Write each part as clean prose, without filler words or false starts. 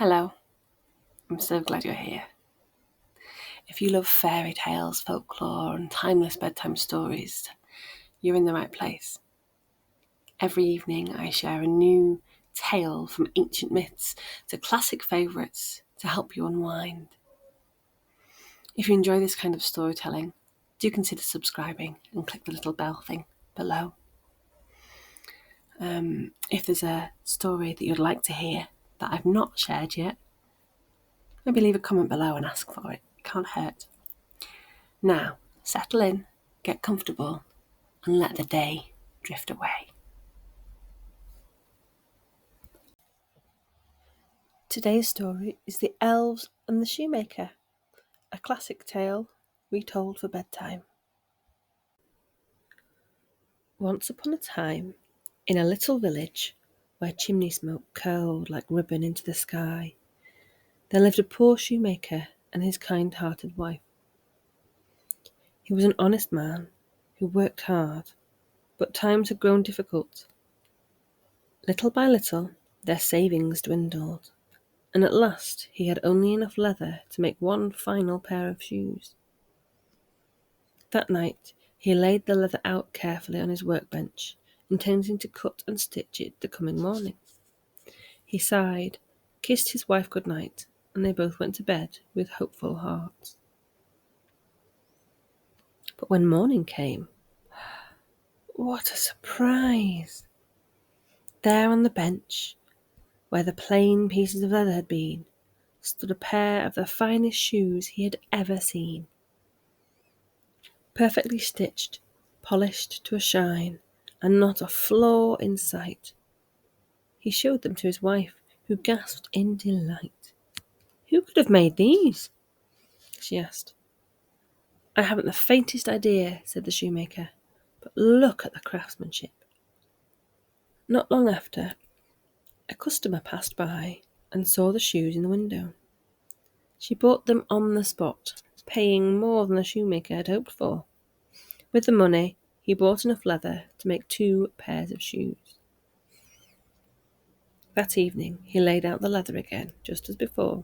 Hello, I'm so glad you're here. If you love fairy tales, folklore, and timeless bedtime stories, you're in the right place. Every evening I share a new tale from ancient myths to classic favourites to help you unwind. If you enjoy this kind of storytelling, do consider subscribing and click the little bell thing below. If there's a story that you'd like to hear that I've not shared yet, maybe leave a comment below and ask for it. It can't hurt. Now, settle in, get comfortable, and let the day drift away. Today's story is The Elves and the Shoemaker, a classic tale retold for bedtime. Once upon a time, in a little village where chimney smoke curled like ribbon into the sky, there lived a poor shoemaker and his kind-hearted wife. He was an honest man who worked hard, but times had grown difficult. Little by little, their savings dwindled, and at last he had only enough leather to make one final pair of shoes. That night he laid the leather out carefully on his workbench, intending to cut and stitch it the coming morning. He sighed, kissed his wife good night, and they both went to bed with hopeful hearts. But when morning came, what a surprise! There on the bench, where the plain pieces of leather had been, stood a pair of the finest shoes he had ever seen. Perfectly stitched, polished to a shine, and not a flaw in sight. He showed them to his wife, who gasped in delight. "Who could have made these?" she asked. "I haven't the faintest idea," said the shoemaker, "but look at the craftsmanship." Not long after, a customer passed by and saw the shoes in the window. She bought them on the spot, paying more than the shoemaker had hoped for. With the money, he bought enough leather to make 2 pairs of shoes. That evening he laid out the leather again, just as before.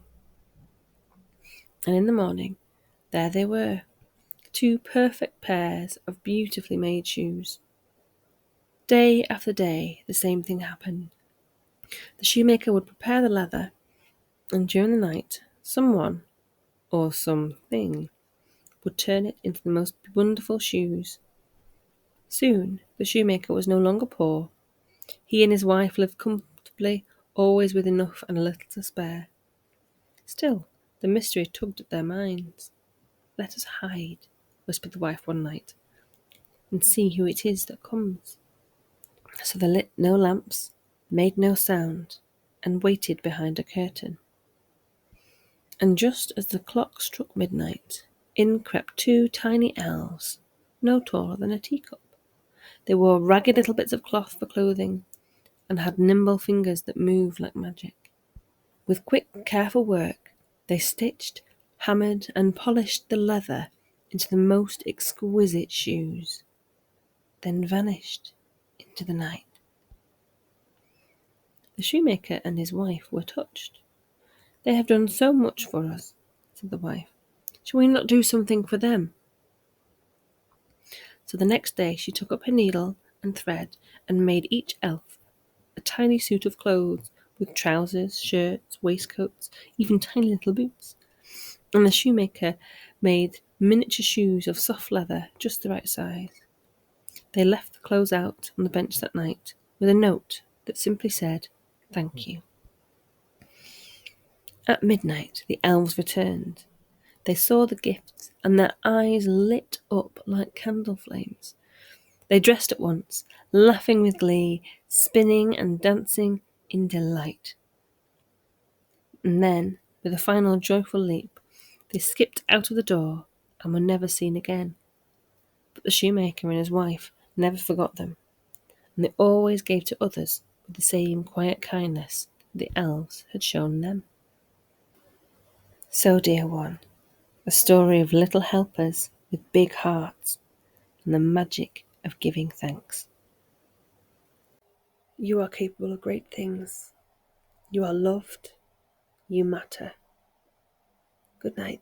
And in the morning, there they were, 2 perfect pairs of beautifully made shoes. Day after day, the same thing happened. The shoemaker would prepare the leather, and during the night, someone, or something, would turn it into the most wonderful shoes. Soon, the shoemaker was no longer poor. He and his wife lived comfortably, always with enough and a little to spare. Still, the mystery tugged at their minds. "Let us hide," whispered the wife one night, "and see who it is that comes." So they lit no lamps, made no sound, and waited behind a curtain. And just as the clock struck midnight, in crept 2 tiny elves, no taller than a teacup. They wore ragged little bits of cloth for clothing, and had nimble fingers that moved like magic. With quick, careful work, they stitched, hammered, and polished the leather into the most exquisite shoes, then vanished into the night. The shoemaker and his wife were touched. "They have done so much for us," said the wife. "Shall we not do something for them?" So the next day she took up her needle and thread and made each elf a tiny suit of clothes with trousers, shirts, waistcoats, even tiny little boots. And the shoemaker made miniature shoes of soft leather, just the right size. They left the clothes out on the bench that night with a note that simply said, "Thank you." At midnight, the elves returned. They saw the gifts, and their eyes lit up like candle flames. They dressed at once, laughing with glee, spinning and dancing in delight. And then, with a final joyful leap, they skipped out of the door and were never seen again. But the shoemaker and his wife never forgot them, and they always gave to others with the same quiet kindness that the elves had shown them. So, dear one, a story of little helpers with big hearts and the magic of giving thanks. You are capable of great things. You are loved, You matter. Good night.